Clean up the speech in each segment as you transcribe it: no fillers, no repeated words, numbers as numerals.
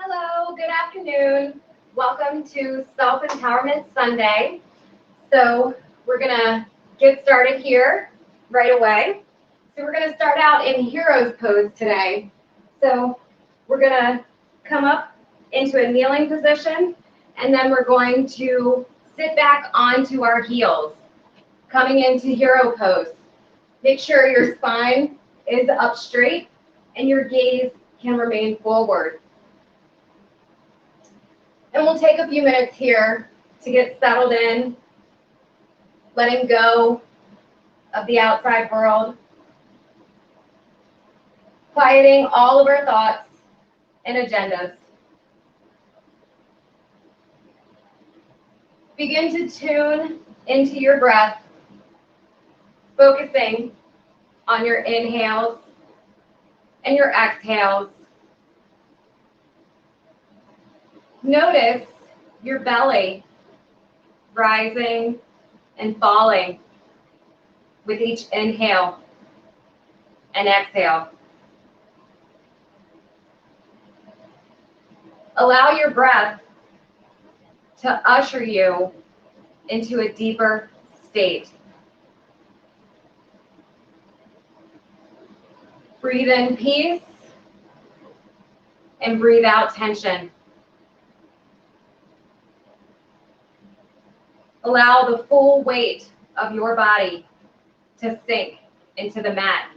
Hello, good afternoon. Welcome to Self-Empowerment Sunday. So we're gonna get started here right away. So we're gonna start out in Hero's Pose today. So we're gonna come up into a kneeling position, and then we're going to sit back onto our heels, coming into Hero Pose. Make sure your spine is up straight and your gaze can remain forward. And we'll take a few minutes here to get settled in, letting go of the outside world, quieting all of our thoughts and agendas. Begin to tune into your breath, focusing on your inhales and your exhales. Notice your belly rising and falling with each inhale and exhale. Allow your breath to usher you into a deeper state. Breathe in peace and breathe out tension. Allow the full weight of your body to sink into the mat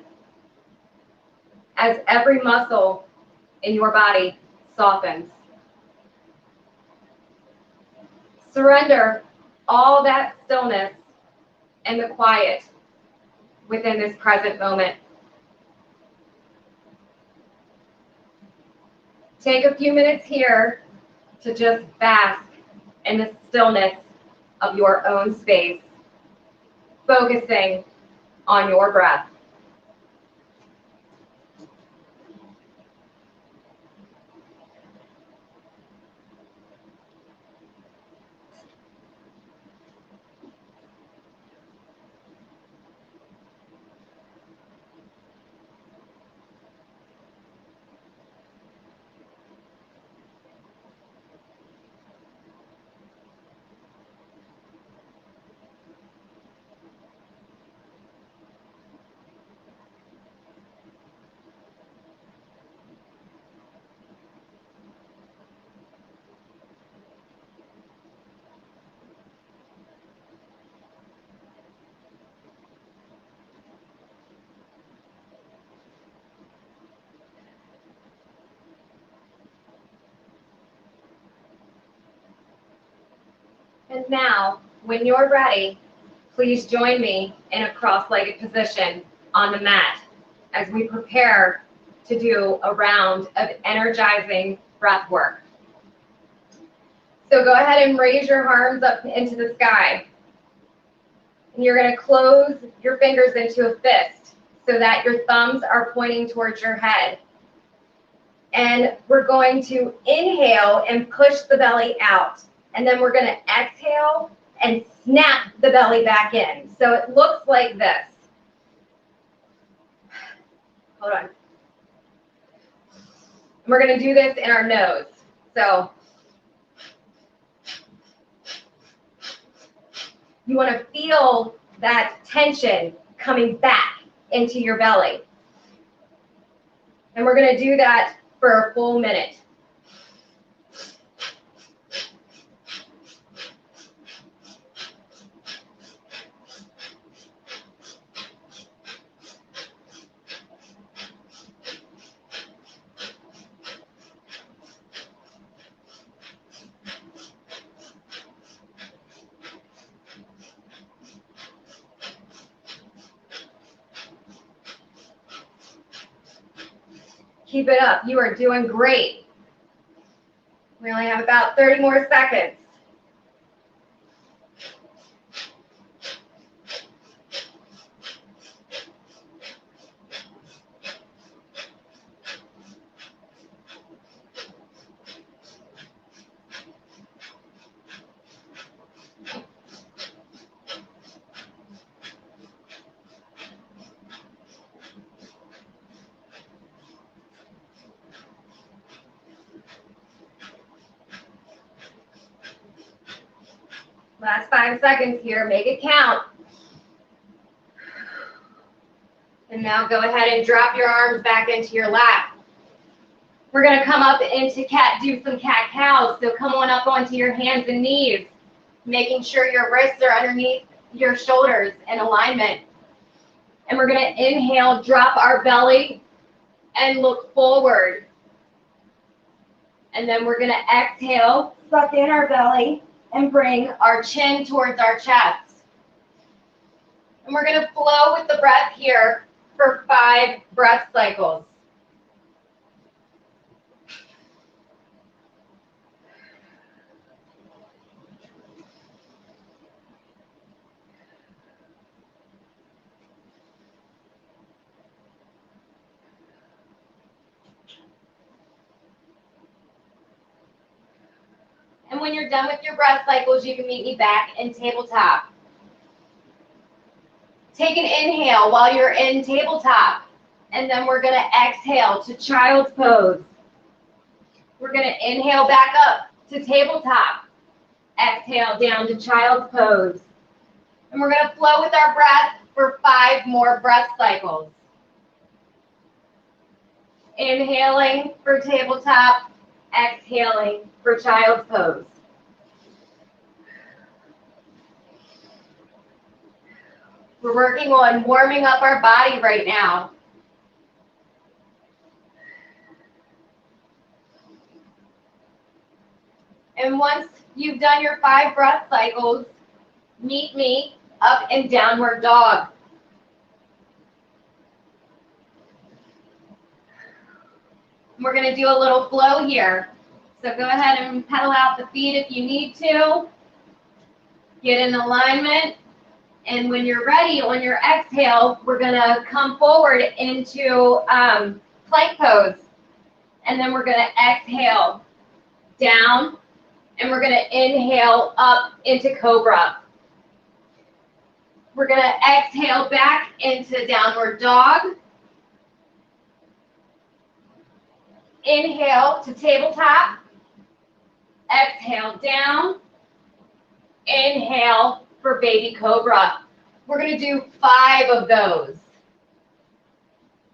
as every muscle in your body softens. Surrender all that stillness and the quiet within this present moment. Take a few minutes here to just bask in the stillness of your own space, focusing on your breath. And now, when you're ready, please join me in a cross-legged position on the mat as we prepare to do a round of energizing breath work. So go ahead and raise your arms up into the sky. And you're going to close your fingers into a fist so that your thumbs are pointing towards your head. And we're going to inhale and push the belly out. And then we're going to exhale and snap the belly back in. So it looks like this. Hold on. We're going to do this in our nose. So you want to feel that tension coming back into your belly. And we're going to do that for a full minute. Keep it up. You are doing great. We only have about 30 more seconds. Last 5 seconds here, make it count. And now go ahead and drop your arms back into your lap. We're gonna come up into do some cat-cows. So come on up onto your hands and knees, making sure your wrists are underneath your shoulders in alignment. And we're gonna inhale, drop our belly, and look forward. And then we're gonna exhale, suck in our belly, and bring our chin towards our chest. And we're gonna flow with the breath here for 5 breath cycles. And when you're done with your breath cycles, you can meet me back in tabletop. Take an inhale while you're in tabletop, and then we're gonna exhale to child's pose. We're gonna inhale back up to tabletop, exhale down to child's pose. And we're gonna flow with our breath for 5 more breath cycles. Inhaling for tabletop, exhaling for child's pose. We're working on warming up our body right now. And once you've done your 5 breath cycles, meet me up in downward dog. We're going to do a little flow here. So go ahead and pedal out the feet if you need to. Get in alignment. And when you're ready, on your exhale, we're going to come forward into plank pose. And then we're going to exhale down. And we're going to inhale up into cobra. We're going to exhale back into downward dog. Inhale to tabletop. Exhale down. Inhale for baby cobra. We're going to do 5 of those.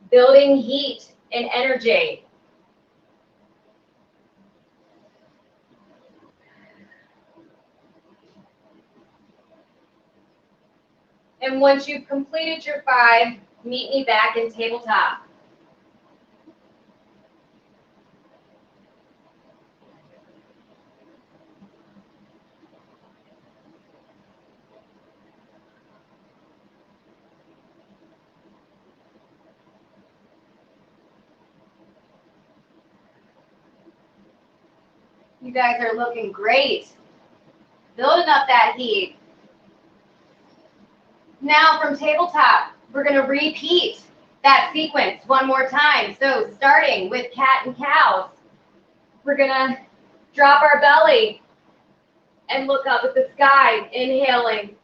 Building heat and energy. And once you've completed your 5, meet me back in tabletop. You guys are looking great. Building up that heat. Now from tabletop, we're going to repeat that sequence one more time. So starting with cat and cows, we're going to drop our belly and look up at the sky, inhaling.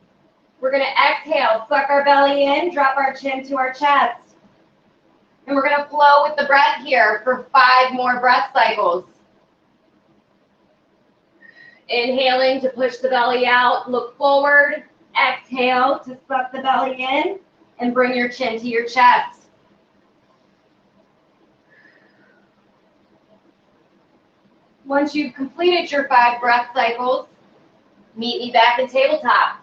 We're going to exhale, suck our belly in, drop our chin to our chest. And we're going to flow with the breath here for 5 more breath cycles. Inhaling to push the belly out, look forward. Exhale to suck the belly in and bring your chin to your chest. Once you've completed your 5 breath cycles, meet me back in tabletop.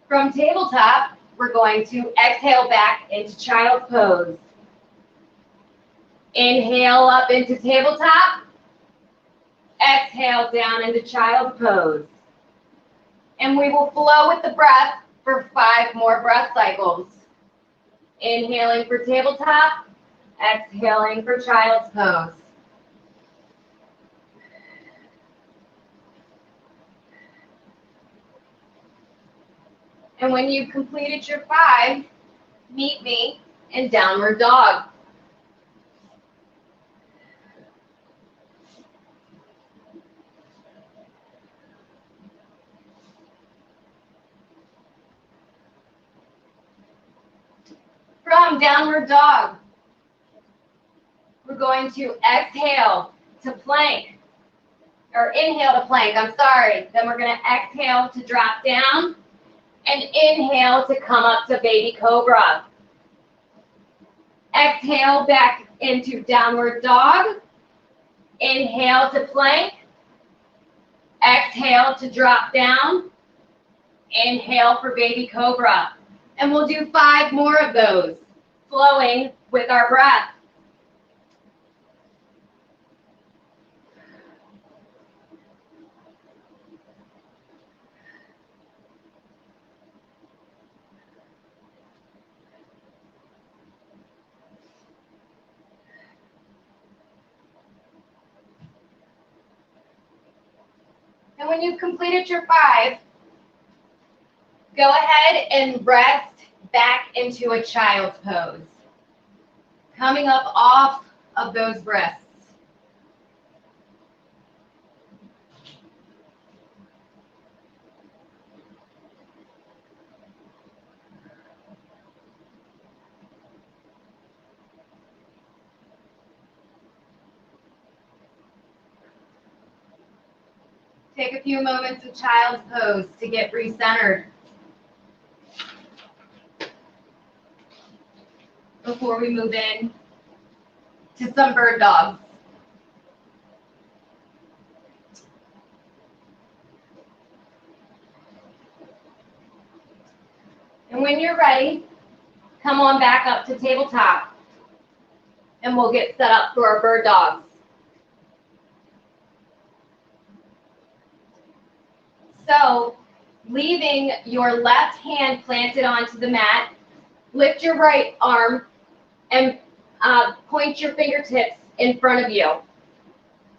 From tabletop, we're going to exhale back into child's pose. Inhale up into tabletop. Exhale down into child's pose. And we will flow with the breath for 5 more breath cycles. Inhaling for tabletop. Exhaling for child's pose. And when you've completed your 5, meet me in downward dog. downward dog. We're going to exhale to plank, or inhale to plank, I'm sorry. Then we're going to exhale to drop down and inhale to come up to baby cobra. Exhale back into downward dog. Inhale to plank. Exhale to drop down. Inhale for baby cobra. And we'll do 5 more of those, flowing with our breath. And when you've completed your 5, go ahead and rest back into a child's pose. Coming up off of those breaths. Take a few moments of child's pose to get recentered before we move in to some bird dogs. And when you're ready, come on back up to tabletop and we'll get set up for our bird dogs. So, leaving your left hand planted onto the mat, lift your right arm and point your fingertips in front of you.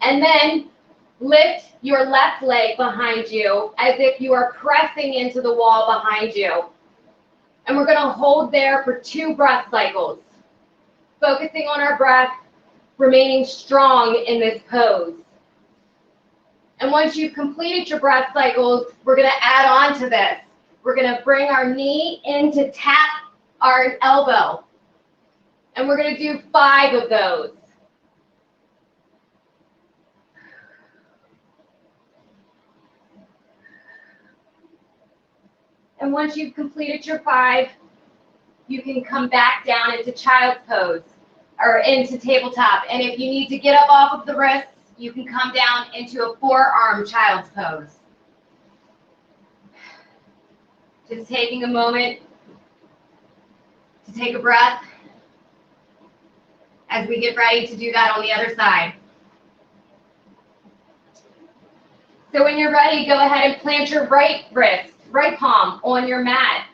And then lift your left leg behind you as if you are pressing into the wall behind you. And we're going to hold there for 2 breath cycles, focusing on our breath, remaining strong in this pose. And once you've completed your breath cycles, we're going to add on to this. We're going to bring our knee in to tap our elbow. And we're going to do 5 of those. And once you've completed your 5, you can come back down into child's pose or into tabletop. And if you need to get up off of the wrists, you can come down into a forearm child's pose. Just taking a moment to take a breath as we get ready to do that on the other side. So when you're ready, go ahead and plant your right wrist, right palm on your mat.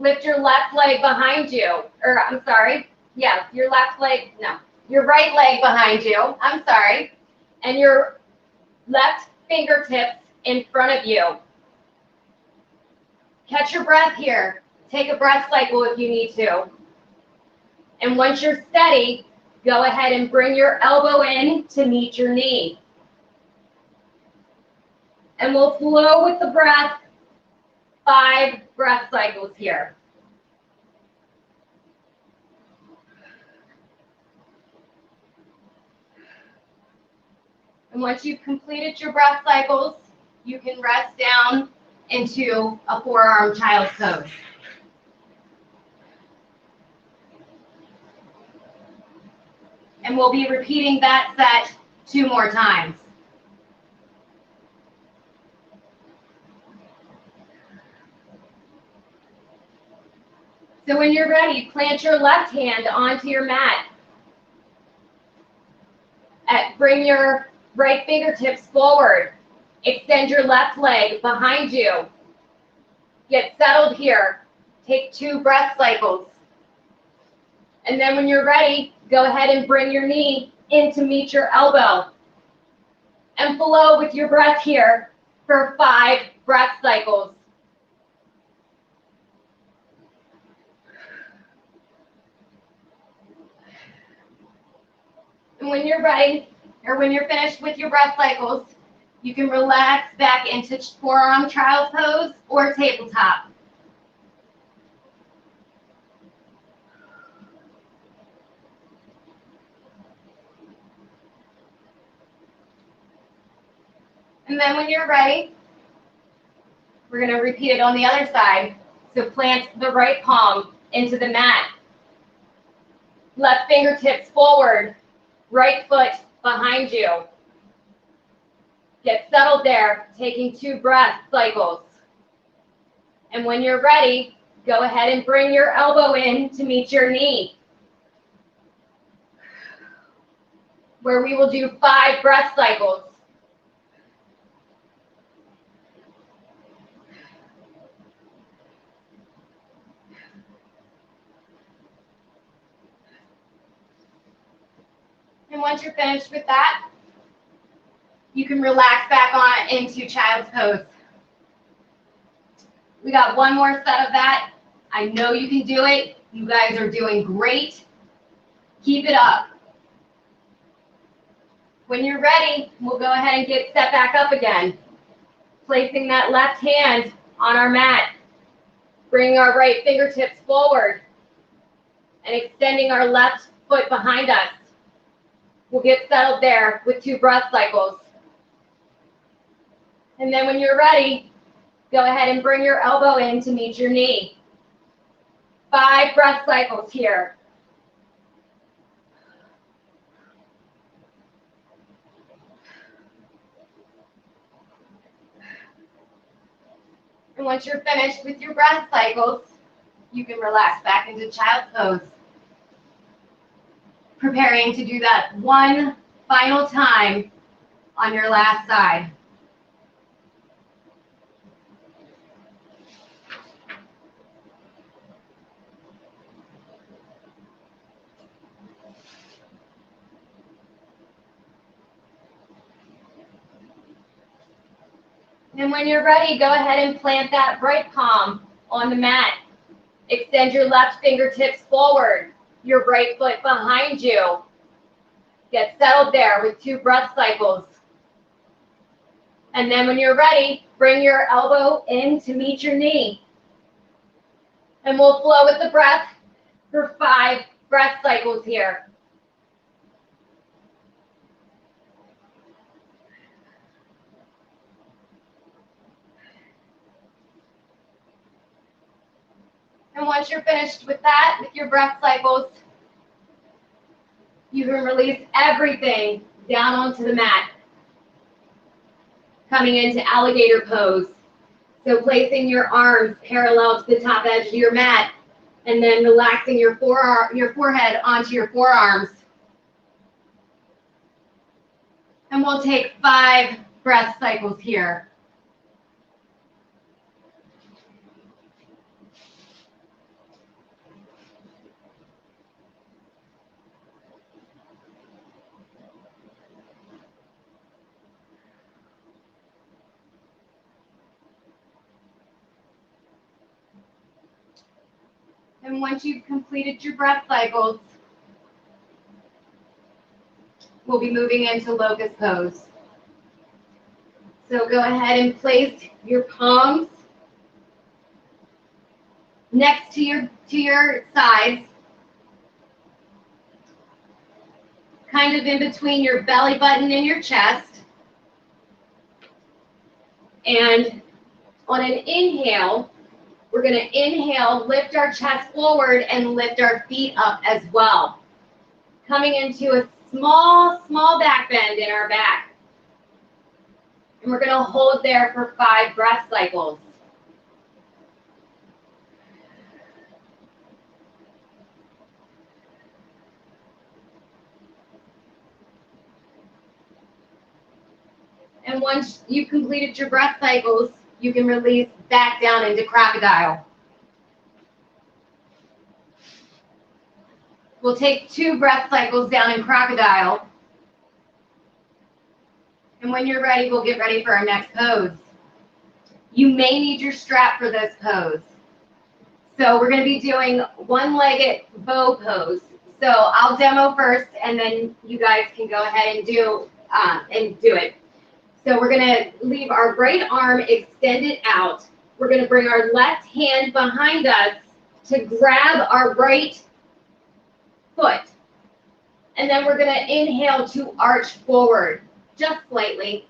Lift your left leg behind you, or I'm sorry, yeah, your left leg, no, your right leg behind you, I'm sorry, and your left fingertips in front of you. Catch your breath here. Take a breath cycle if you need to. And once you're steady, go ahead and bring your elbow in to meet your knee. And we'll flow with the breath, 5 breath cycles here. And once you've completed your breath cycles, you can rest down into a forearm child's pose. And we'll be repeating that set 2 more times. So when you're ready, plant your left hand onto your mat. Bring your right fingertips forward. Extend your left leg behind you. Get settled here. Take 2 breath cycles. And then when you're ready, go ahead and bring your knee in to meet your elbow. And flow with your breath here for 5 breath cycles. And when you're ready, or when you're finished with your breath cycles, you can relax back into forearm child's pose or tabletop. And then when you're ready, we're going to repeat it on the other side. So plant the right palm into the mat. Left fingertips forward, right foot behind you. Get settled there, taking 2 breath cycles. And when you're ready, go ahead and bring your elbow in to meet your knee, where we will do 5 breath cycles. And once you're finished with that, you can relax back on into child's pose. We got one more set of that. I know you can do it. You guys are doing great. Keep it up. When you're ready, we'll go ahead and get set back up again. Placing that left hand on our mat. Bringing our right fingertips forward. And extending our left foot behind us. We'll get settled there with 2 breath cycles. And then when you're ready, go ahead and bring your elbow in to meet your knee. 5 breath cycles here. And once you're finished with your breath cycles, you can relax back into child's pose. Preparing to do that one final time on your last side. And when you're ready, go ahead and plant that right palm on the mat. Extend your left fingertips forward, your right foot behind you. Get settled there with 2 breath cycles. And then when you're ready, bring your elbow in to meet your knee. And we'll flow with the breath for 5 breath cycles here. And once you're finished with that, with your breath cycles, you can release everything down onto the mat. Coming into alligator pose. So placing your arms parallel to the top edge of your mat, and then relaxing your forehead onto your forearms. And we'll take 5 breath cycles here. And once you've completed your breath cycles, we'll be moving into locust pose. So go ahead and place your palms next to your sides, kind of in between your belly button and your chest. And on an inhale, we're going to inhale, lift our chest forward, and lift our feet up as well. Coming into a small back bend in our back. And we're going to hold there for 5 breath cycles. And once you've completed your breath cycles, you can release back down into crocodile. We'll take 2 breath cycles down in crocodile. And when you're ready, we'll get ready for our next pose. You may need your strap for this pose. So we're going to be doing one-legged bow pose. So I'll demo first, and then you guys can go ahead and do it. So we're going to leave our right arm extended out. We're going to bring our left hand behind us to grab our right foot. And then we're going to inhale to arch forward, just slightly.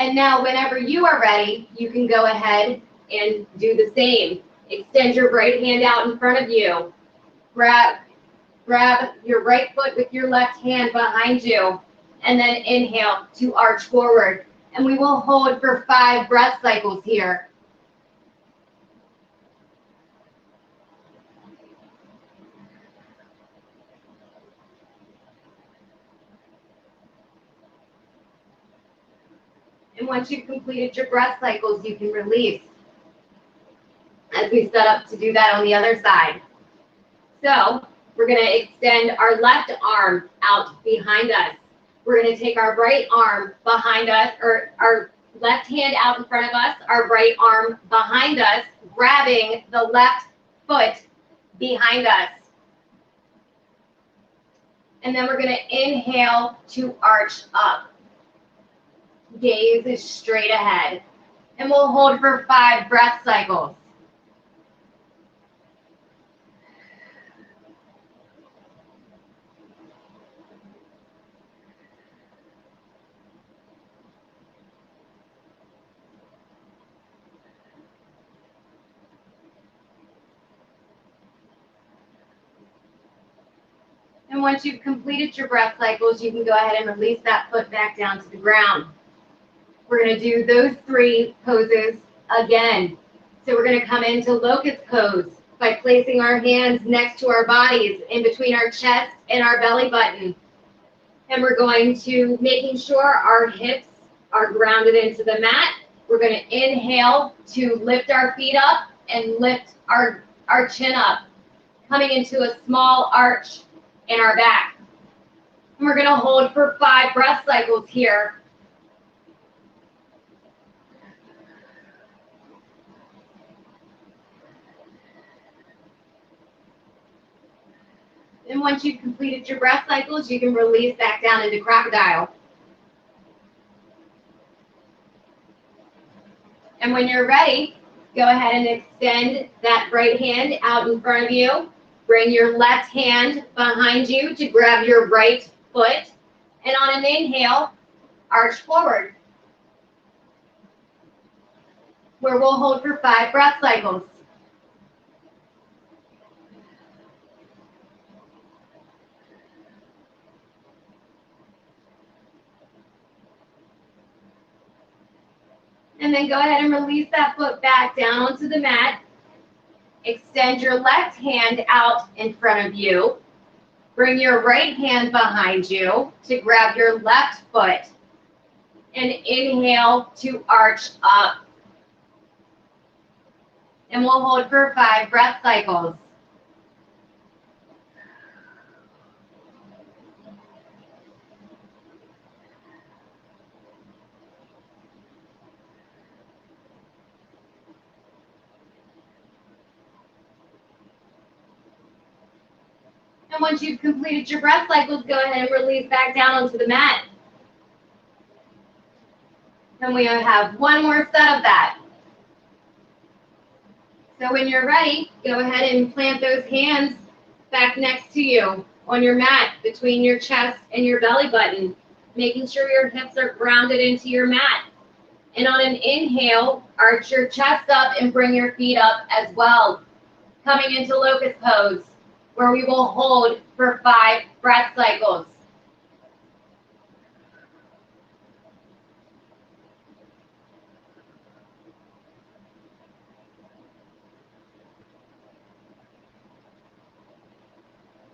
And now whenever you are ready, you can go ahead and do the same. Extend your right hand out in front of you. Grab your right foot with your left hand behind you. And then inhale to arch forward. And we will hold for 5 breath cycles here. And once you've completed your breath cycles, you can release as we set up to do that on the other side. So we're going to extend our left arm out behind us. We're going to take our right arm behind us, or our left hand out in front of us, our right arm behind us, grabbing the left foot behind us. And then we're going to inhale to arch up. Gaze is straight ahead. And we'll hold for 5 breath cycles. And once you've completed your breath cycles, you can go ahead and release that foot back down to the ground. We're going to do those 3 poses again. So we're going to come into locust pose by placing our hands next to our bodies in between our chest and our belly button. And we're going to making sure our hips are grounded into the mat. We're going to inhale to lift our feet up and lift our chin up, coming into a small arch in our back. And we're going to hold for 5 breath cycles here. And once you've completed your breath cycles, you can release back down into crocodile. And when you're ready, go ahead and extend that right hand out in front of you. Bring your left hand behind you to grab your right foot. And on an inhale, arch forward, where we'll hold for 5 breath cycles. And then go ahead and release that foot back down onto the mat. Extend your left hand out in front of you. Bring your right hand behind you to grab your left foot. And inhale to arch up. And we'll hold for 5 breath cycles. And once you've completed your breath cycles, go ahead and release back down onto the mat. And we have one more set of that. So when you're ready, go ahead and plant those hands back next to you on your mat between your chest and your belly button, making sure your hips are grounded into your mat. And on an inhale, arch your chest up and bring your feet up as well. Coming into locust pose, where we will hold for 5 breath cycles.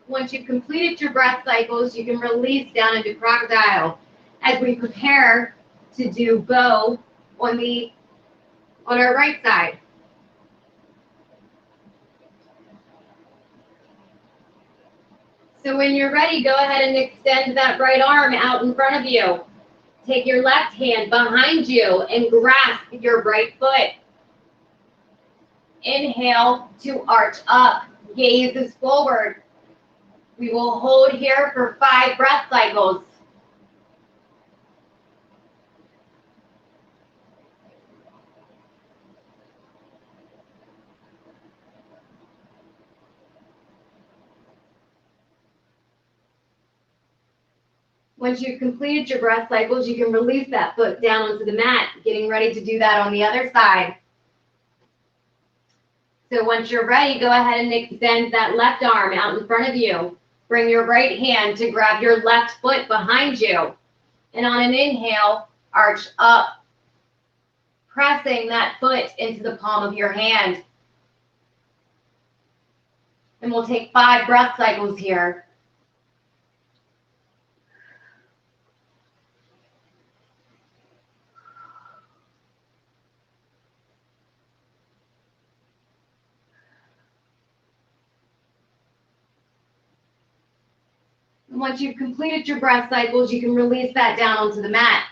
Once you've completed your breath cycles, you can release down into crocodile as we prepare to do bow on our right side. So when you're ready, go ahead and extend that right arm out in front of you. Take your left hand behind you and grasp your right foot. Inhale to arch up. Gaze is forward. We will hold here for 5 breath cycles. Once you've completed your breath cycles, you can release that foot down onto the mat, getting ready to do that on the other side. So once you're ready, go ahead and extend that left arm out in front of you. Bring your right hand to grab your left foot behind you. And on an inhale, arch up, pressing that foot into the palm of your hand. And we'll take 5 breath cycles here. And once you've completed your breath cycles, you can release that down onto the mat.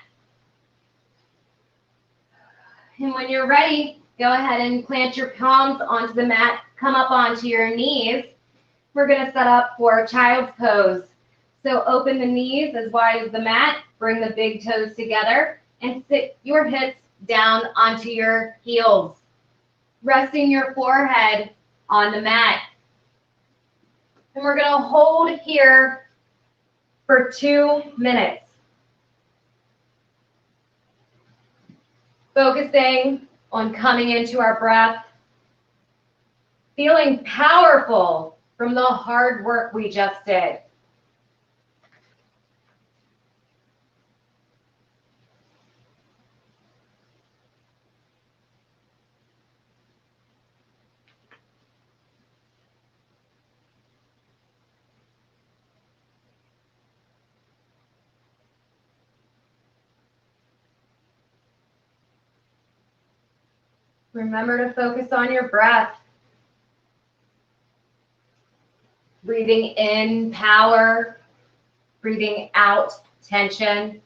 And when you're ready, go ahead and plant your palms onto the mat, come up onto your knees. We're going to set up for child's pose. So open the knees as wide as the mat, bring the big toes together, and sit your hips down onto your heels, resting your forehead on the mat. And we're going to hold here for 2 minutes. Focusing on coming into our breath, feeling powerful from the hard work we just did. Remember to focus on your breath. Breathing in power, breathing out tension.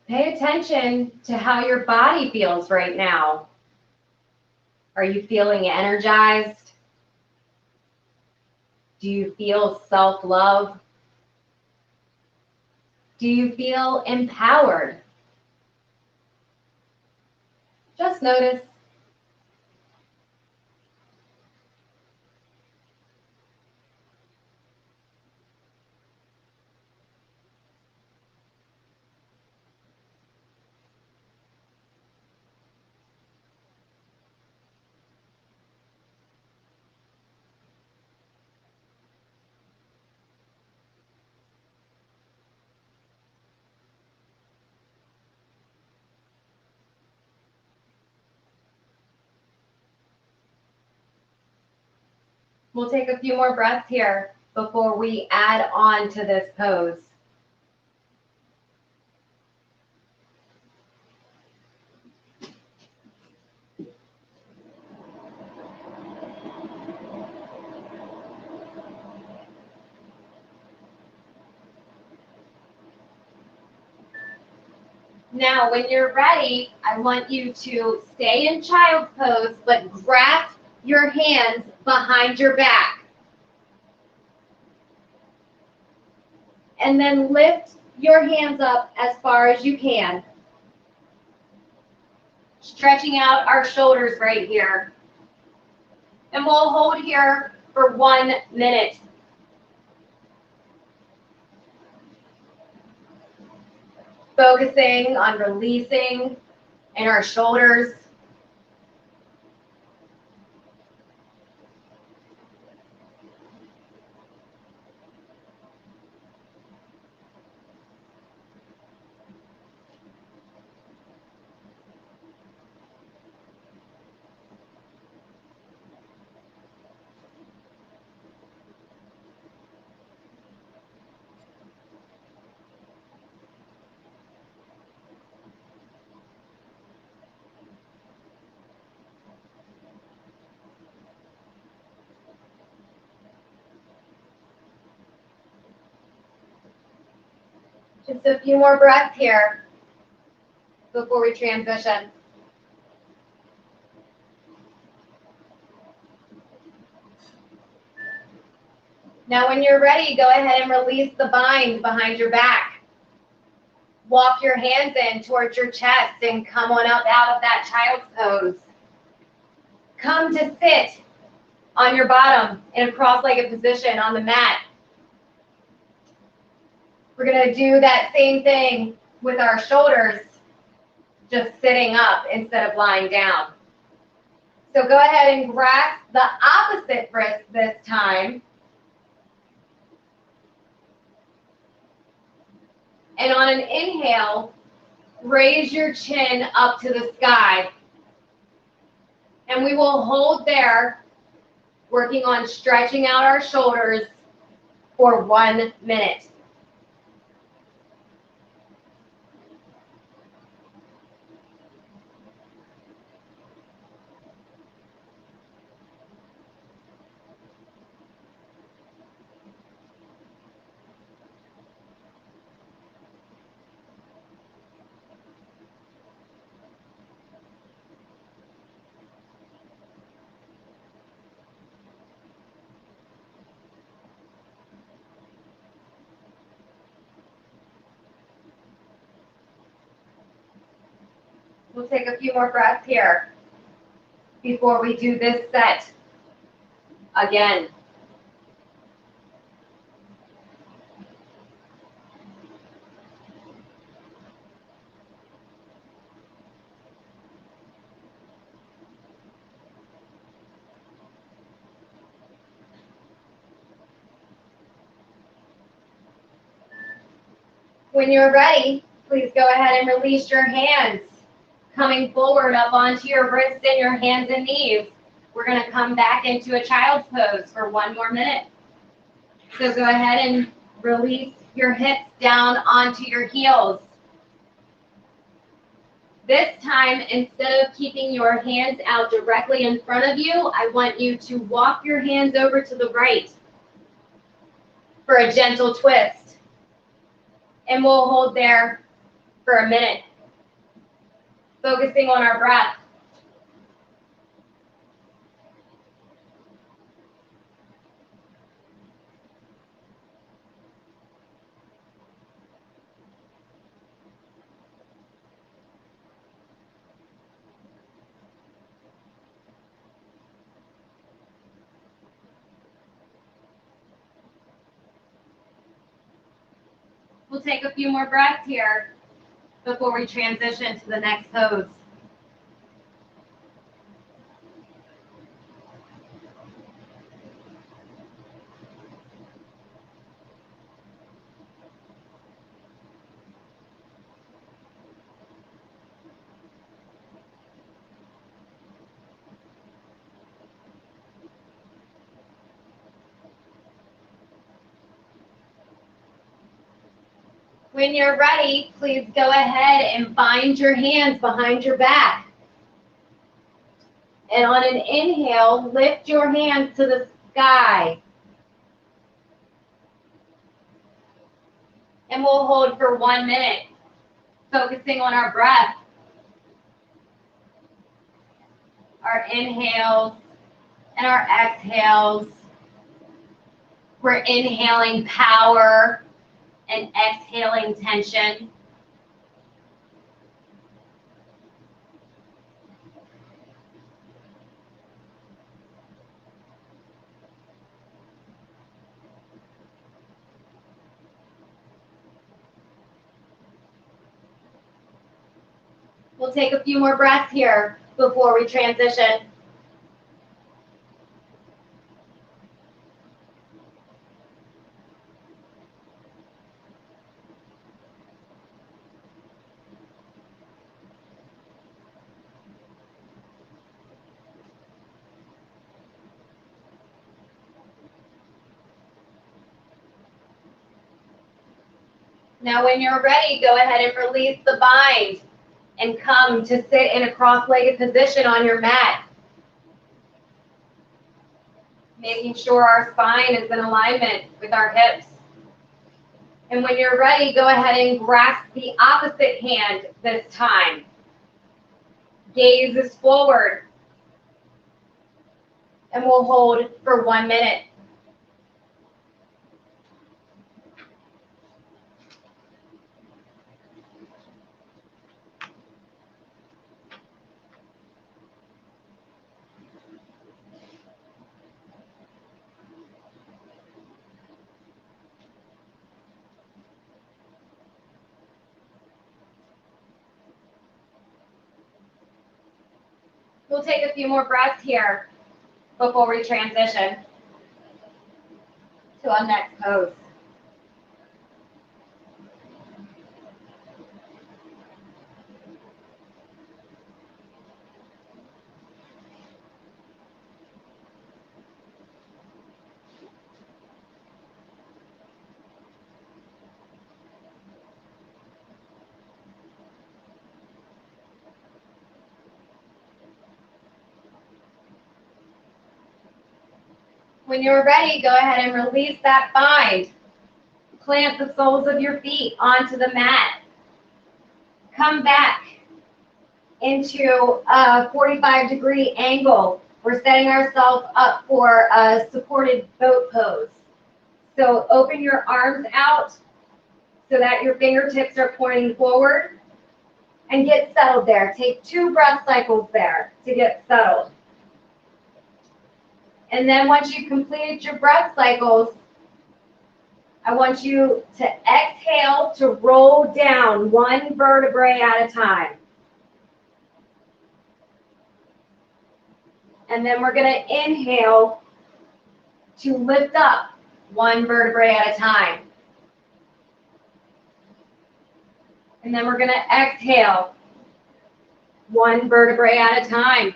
Pay attention to how your body feels right now. Are you feeling energized? Do you feel self-love? Do you feel empowered? Just notice. We'll take a few more breaths here before we add on to this pose. Now, when you're ready, I want you to stay in child's pose, but grasp your hands behind your back. And then lift your hands up as far as you can. Stretching out our shoulders right here. And we'll hold here for 1 minute. Focusing on releasing in our shoulders. Just a few more breaths here before we transition. Now, when you're ready, go ahead and release the bind behind your back. Walk your hands in towards your chest and come on up out of that child's pose. Come to sit on your bottom in a cross-legged position on the mat. We're going to do that same thing with our shoulders, just sitting up instead of lying down. So go ahead and grasp the opposite wrist this time. And on an inhale, raise your chin up to the sky. And we will hold there, working on stretching out our shoulders for 1 minute. We'll take a few more breaths here before we do this set again. When you're ready, please go ahead and release your hands, coming forward up onto your wrists and your hands and knees. We're going to come back into a child's pose for 1 more minute. So go ahead and release your hips down onto your heels. This time, instead of keeping your hands out directly in front of you, I want you to walk your hands over to the right for a gentle twist. And we'll hold there for a minute, focusing on our breath. We'll take a few more breaths here before we transition to the next pose. When you're ready, please go ahead and bind your hands behind your back. And on an inhale, lift your hands to the sky. And we'll hold for 1 minute, focusing on our breath. Our inhales and our exhales. We're inhaling power and exhaling tension. We'll take a few more breaths here before we transition. Now when you're ready, go ahead and release the bind and come to sit in a cross-legged position on your mat. Making sure our spine is in alignment with our hips. And when you're ready, go ahead and grasp the opposite hand this time. Gaze is forward. And we'll hold for 1 minute. We'll take a few more breaths here before we transition to our next pose. When you're ready, go ahead and release that bind. Plant the soles of your feet onto the mat. Come back into a 45-degree angle. We're setting ourselves up for a supported boat pose. So open your arms out so that your fingertips are pointing forward and get settled there. Take 2 breath cycles there to get settled. And then once you've completed your breath cycles, I want you to exhale to roll down 1 vertebrae at a time. And then we're going to inhale to lift up 1 vertebrae at a time. And then we're going to exhale 1 vertebrae at a time.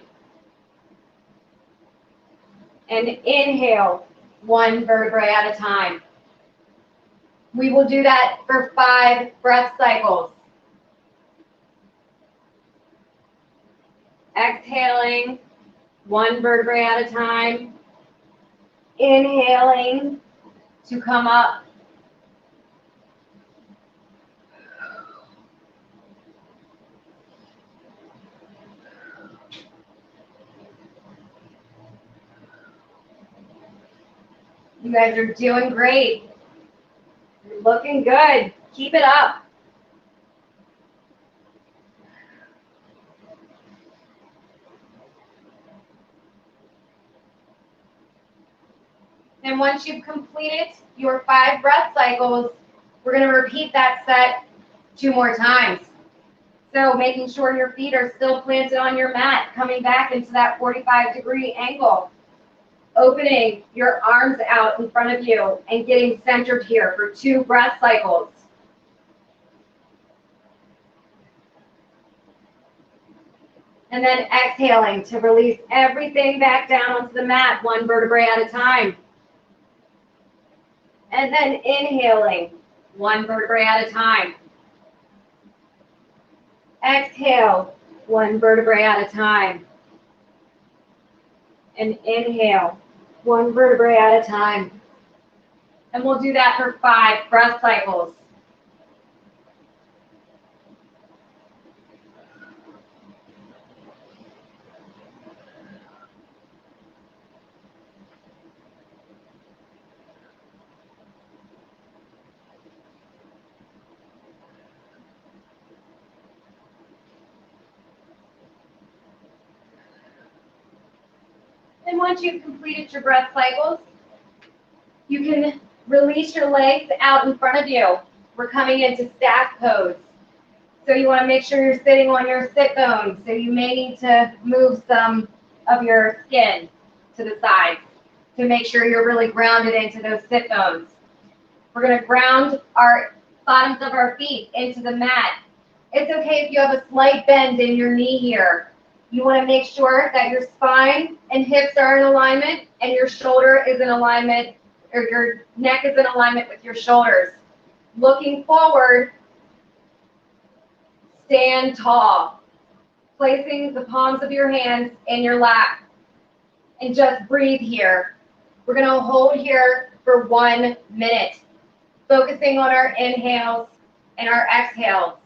And inhale 1 vertebrae at a time. We will do that for 5 breath cycles. Exhaling 1 vertebrae at a time. Inhaling to come up. You guys are doing great. You're looking good. Keep it up. And once you've completed your 5 breath cycles, we're going to repeat that set 2 more times. So making sure your feet are still planted on your mat, coming back into that 45-degree angle. Opening your arms out in front of you and getting centered here for 2 breath cycles. And then exhaling to release everything back down onto the mat, 1 vertebrae at a time. And then inhaling 1 vertebrae at a time. Exhale 1 vertebrae at a time. And inhale 1 vertebrae at a time. And we'll do that for 5 breath cycles. And once you've completed your breath cycles, you can release your legs out in front of you. We're coming into stack pose. So you want to make sure you're sitting on your sit bones. So you may need to move some of your skin to the side to make sure you're really grounded into those sit bones. We're going to ground our bottoms of our feet into the mat. It's okay if you have a slight bend in your knee here. You want to make sure that your spine and hips are in alignment and your shoulder is in alignment, or your neck is in alignment with your shoulders. Looking forward, stand tall, placing the palms of your hands in your lap, and just breathe here. We're going to hold here for 1 minute, focusing on our inhales and our exhales.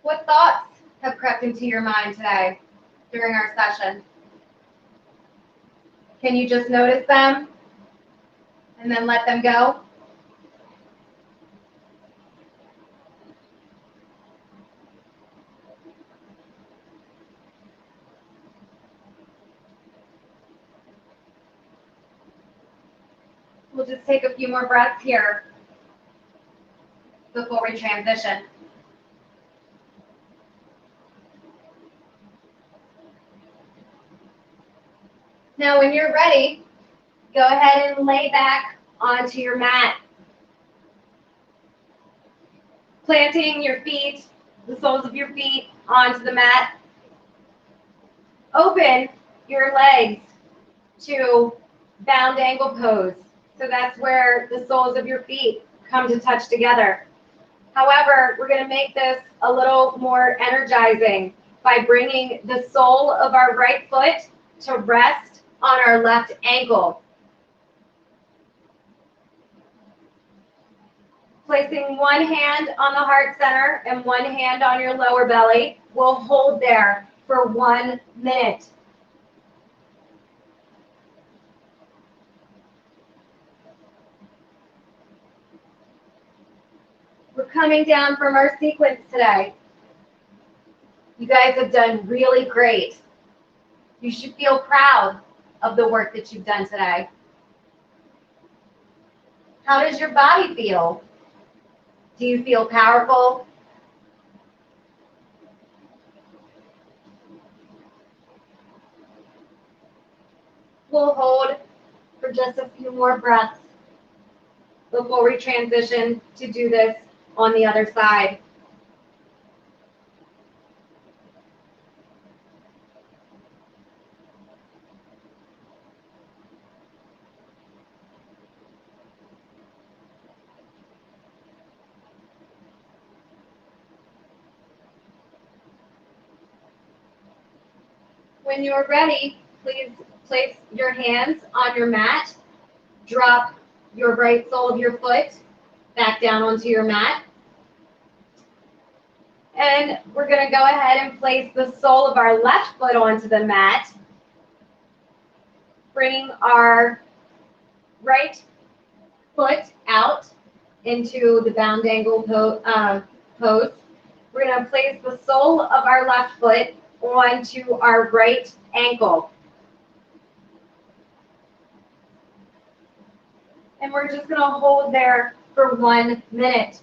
What thoughts have crept into your mind today during our session? Can you just notice them and then let them go? We'll just take a few more breaths here before we transition. Now, when you're ready, go ahead and lay back onto your mat. Planting your feet, the soles of your feet onto the mat. Open your legs to bound ankle pose. So that's where the soles of your feet come to touch together. However, we're going to make this a little more energizing by bringing the sole of our right foot to rest on our left ankle. Placing one hand on the heart center and one hand on your lower belly. We'll hold there for 1 minute. We're coming down from our sequence today. You guys have done really great. You should feel proud of the work that you've done today. How does your body feel? Do you feel powerful? We'll hold for just a few more breaths before we transition to do this on the other side. When you're ready, please place your hands on your mat. Drop your right sole of your foot back down onto your mat. And we're going to go ahead and place the sole of our left foot onto the mat. Bringing our right foot out into the bound ankle pose. We're going to place the sole of our left foot onto our right ankle. And we're just going to hold there for 1 minute.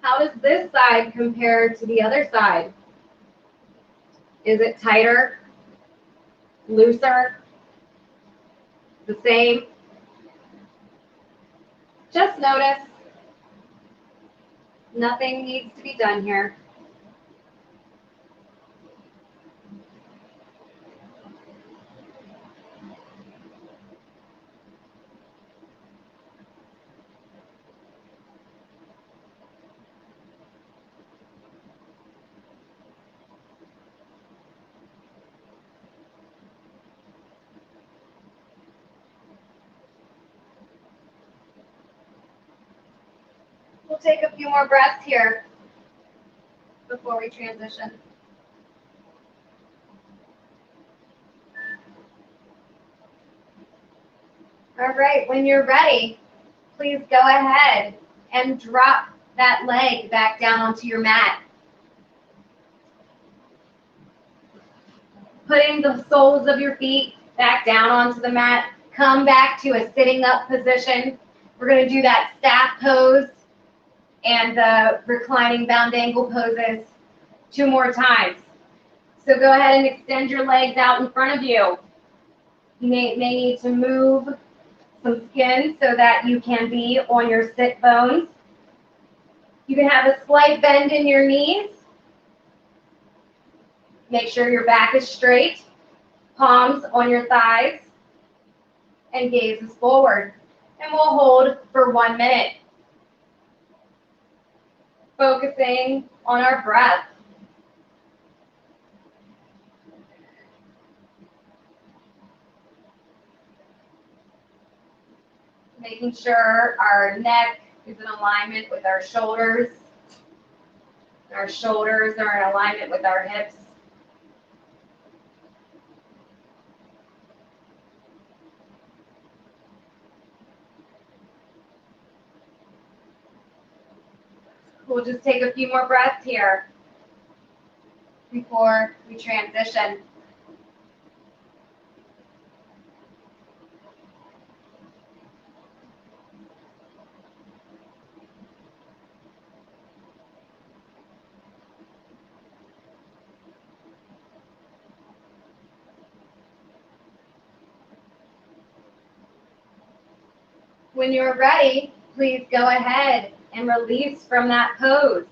How does this side compare to the other side? Is it tighter, looser, the same? Just notice. Nothing needs to be done here. We'll take a few more breaths here before we transition. All right, when you're ready, please go ahead and drop that leg back down onto your mat. Putting the soles of your feet back down onto the mat. Come back to a sitting up position. We're going to do that staff pose and the reclining bound ankle poses 2 more times. So go ahead and extend your legs out in front of you. You may need to move some skin so that you can be on your sit bones. You can have a slight bend in your knees. Make sure your back is straight, palms on your thighs, and gaze is forward. And we'll hold for 1 minute. Focusing on our breath. Making sure our neck is in alignment with our shoulders. Our shoulders are in alignment with our hips. We'll just take a few more breaths here. before we transition. When you're ready, please go ahead and release from that pose,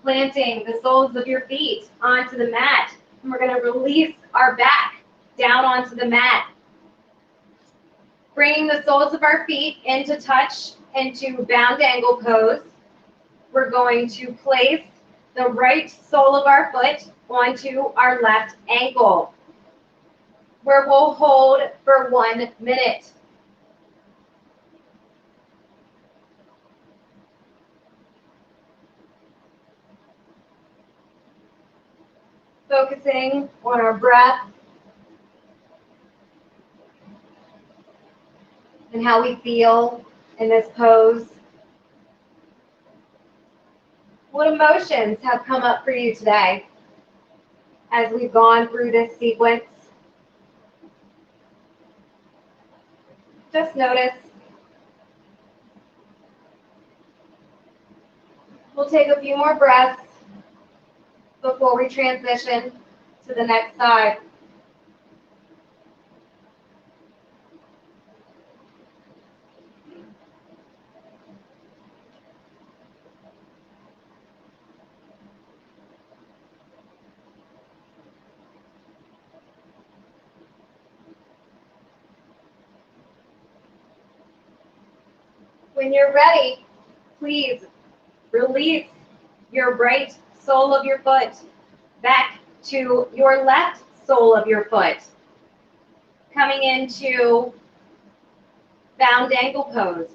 planting the soles of your feet onto the mat. And we're going to release our back down onto the mat. Bringing the soles of our feet into touch, into bound angle pose. We're going to place the right sole of our foot onto our left ankle, where we'll hold for 1 minute. Focusing on our breath and how we feel in this pose. What emotions have come up for you today as we've gone through this sequence? Just notice. We'll take a few more breaths before we transition to the next side. When you're ready, please release your right sole of your foot back to your left sole of your foot. Coming into bound ankle pose.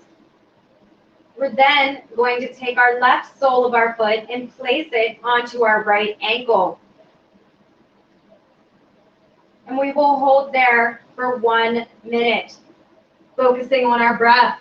We're then going to take our left sole of our foot and place it onto our right ankle. And we will hold there for 1 minute, focusing on our breath.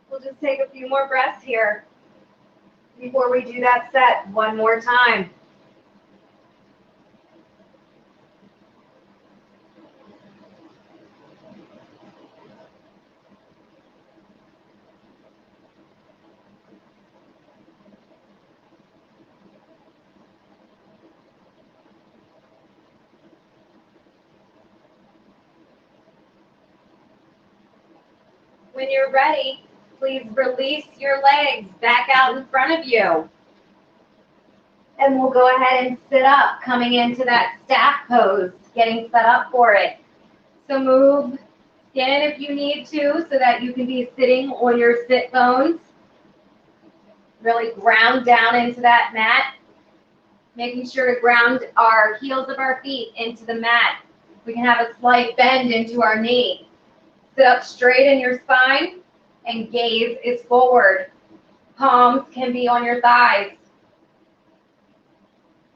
We'll just take a few more breaths here before we do that set one more time. When you're ready, please release your legs back out in front of you. And we'll go ahead and sit up, coming into that staff pose, getting set up for it. So move in if you need to, so that you can be sitting on your sit bones. Really ground down into that mat. Making sure to ground our heels of our feet into the mat. We can have a slight bend into our knee. Sit up straight in your spine and gaze is forward. Palms can be on your thighs.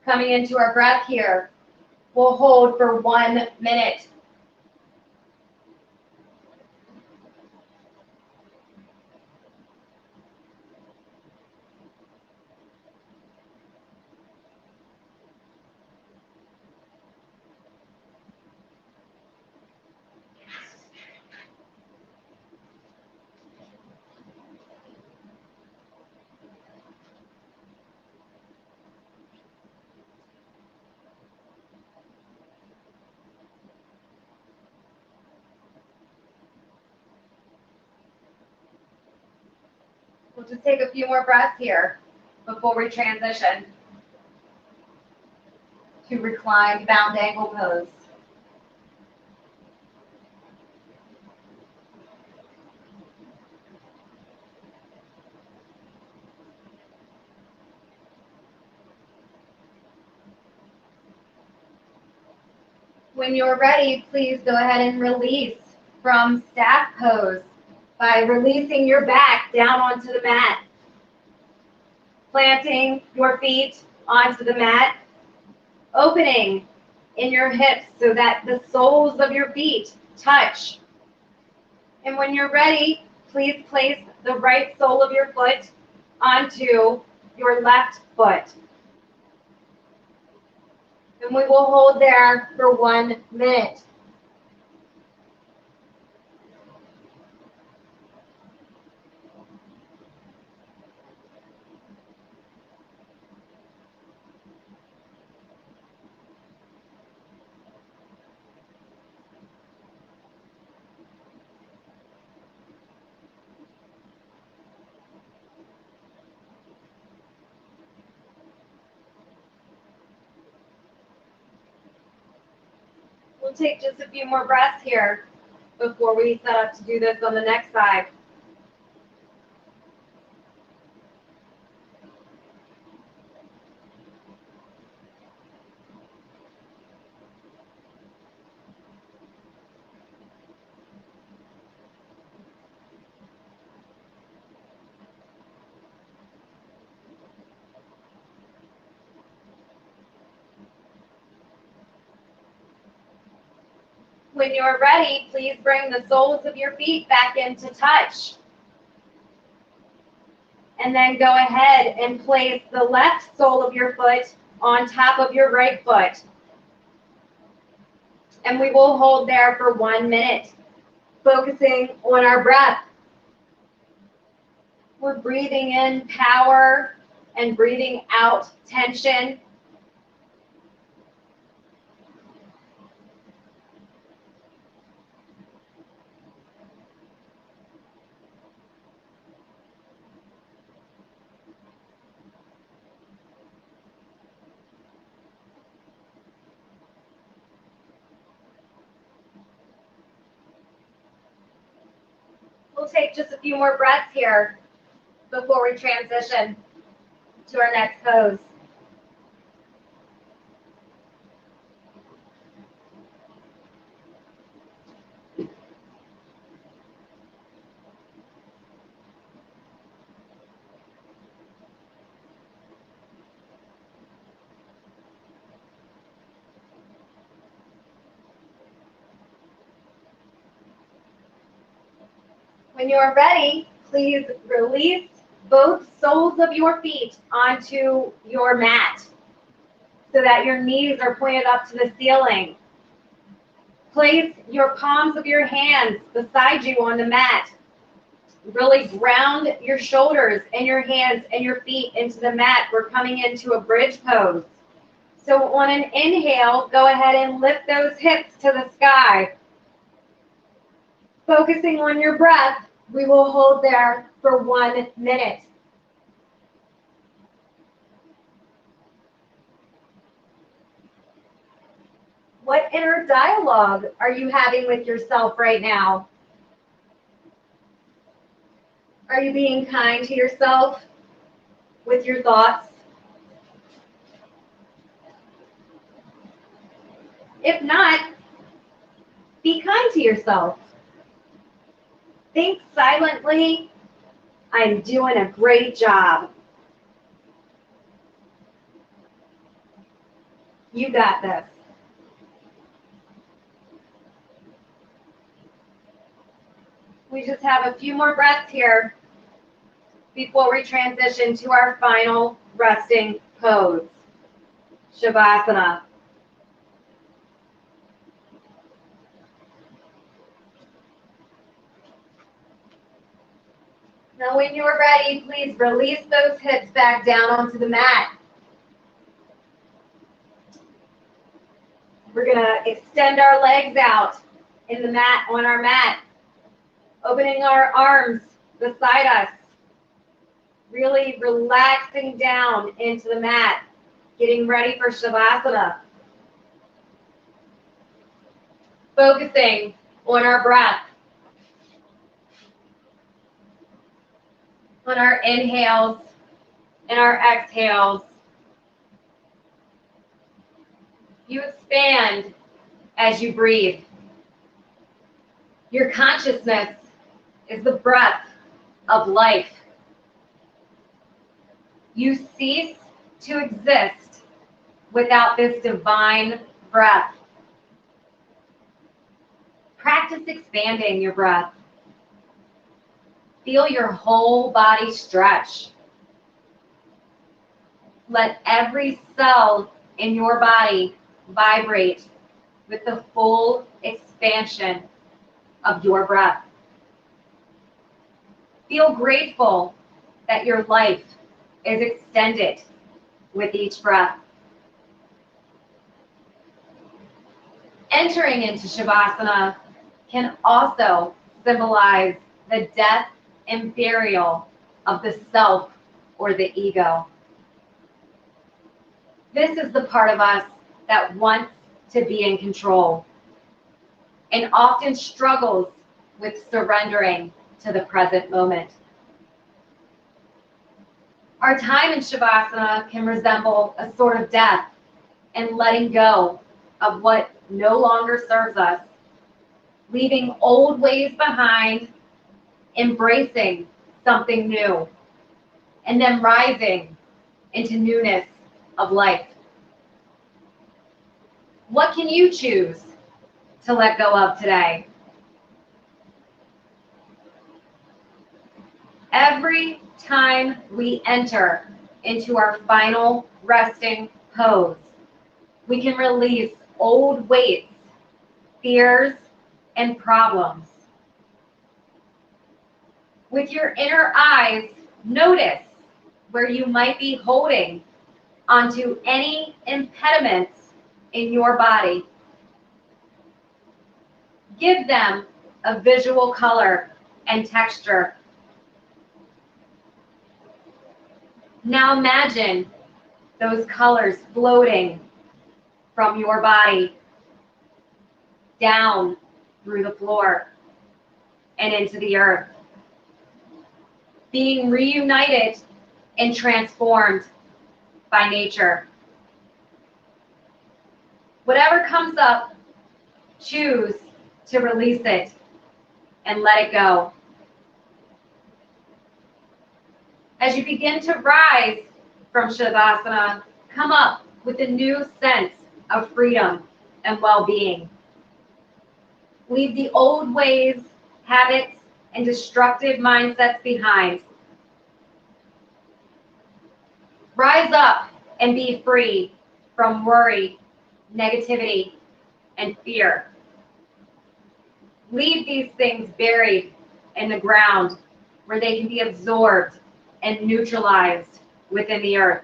Coming into our breath here. We'll hold for 1 minute. We'll just take a few more breaths here before we transition to reclined bound ankle pose. When you're ready, please go ahead and release from staff pose by releasing your back down onto the mat, planting your feet onto the mat, opening in your hips so that the soles of your feet touch. And when you're ready, please place the right sole of your foot onto your left foot. And we will hold there for 1 minute. We'll take just a few more breaths here before we set up to do this on the next side. When you're ready, please bring the soles of your feet back into touch. And then go ahead and place the left sole of your foot on top of your right foot. And we will hold there for 1 minute, focusing on our breath. We're breathing in power and breathing out tension. We'll take just a few more breaths here before we transition to our next pose. When you are ready, please release both soles of your feet onto your mat so that your knees are pointed up to the ceiling. Place your palms of your hands beside you on the mat. Really ground your shoulders and your hands and your feet into the mat. We're coming into a bridge pose. So on an inhale, go ahead and lift those hips to the sky. Focusing on your breath, we will hold there for 1 minute. What inner dialogue are you having with yourself right now? Are you being kind to yourself with your thoughts? If not, be kind to yourself. Think silently, I'm doing a great job. You got this. We just have a few more breaths here before we transition to our final resting pose, Shavasana. Now when you're ready, please release those hips back down onto the mat. We're gonna extend our legs out in the mat, on our mat, opening our arms beside us, really relaxing down into the mat, getting ready for Shavasana. Focusing on our breath, on our inhales and our exhales. You expand as you breathe. Your consciousness is the breath of life. You cease to exist without this divine breath. Practice expanding your breath. Feel your whole body stretch. Let every cell in your body vibrate with the full expansion of your breath. Feel grateful that your life is extended with each breath. Entering into Shavasana can also symbolize the death and burial of the self or the ego. This is the part of us that wants to be in control and often struggles with surrendering to the present moment. Our time in Shavasana can resemble a sort of death and letting go of what no longer serves us, leaving old ways behind, embracing something new, and then rising into newness of life. What can you choose to let go of today? Every time we enter into our final resting pose, we can release old weights, fears, and problems. With your inner eyes, notice where you might be holding onto any impediments in your body. Give them a visual color and texture. Now imagine those colors floating from your body down through the floor and into the earth, being reunited and transformed by nature. Whatever comes up, choose to release it and let it go. As you begin to rise from Shavasana, come up with a new sense of freedom and well-being. Leave the old ways, habits, and destructive mindsets behind. Rise up and be free from worry, negativity, and fear. Leave these things buried in the ground where they can be absorbed and neutralized within the earth.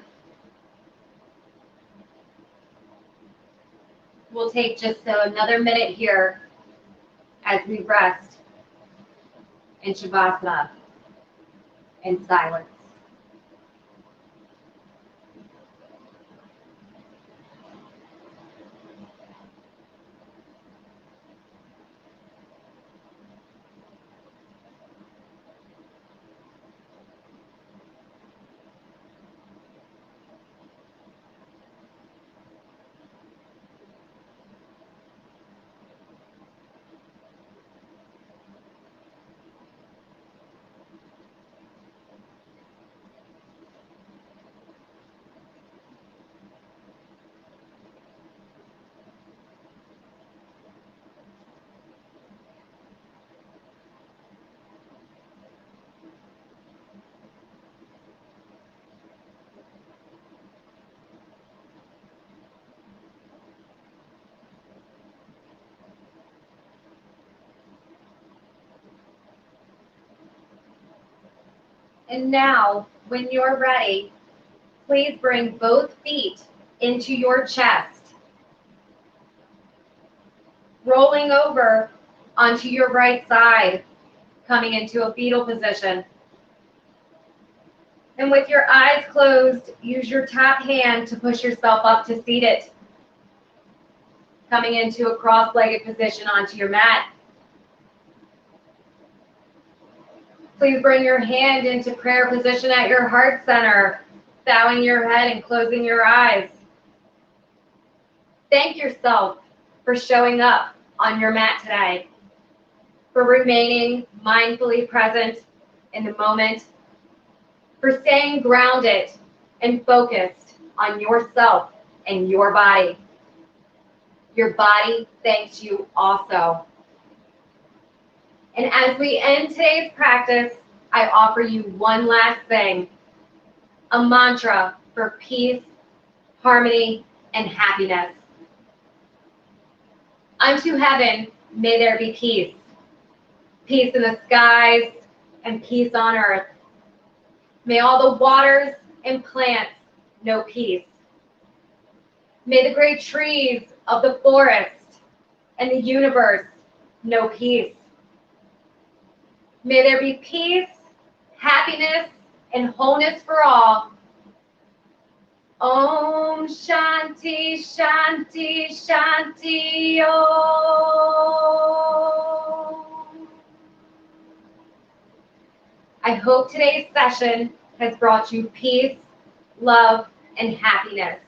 We'll take just another minute here as we rest in Shavasana in silence. And now, when you're ready, please bring both feet into your chest, rolling over onto your right side, coming into a fetal position. And with your eyes closed, use your top hand to push yourself up to seated, coming into a cross-legged position onto your mat. Please bring your hand into prayer position at your heart center, bowing your head and closing your eyes. Thank yourself for showing up on your mat today, for remaining mindfully present in the moment, for staying grounded and focused on yourself and your body. Your body thanks you also. And as we end today's practice, I offer you one last thing, a mantra for peace, harmony, and happiness. Unto heaven, may there be peace. Peace in the skies and peace on earth. May all the waters and plants know peace. May the great trees of the forest and the universe know peace. May there be peace, happiness, and wholeness for all. Om Shanti Shanti Shanti Om. I hope today's session has brought you peace, love, and happiness.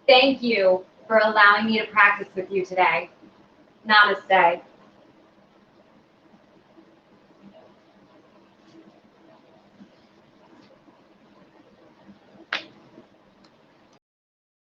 Thank you for allowing me to practice with you today. Namaste.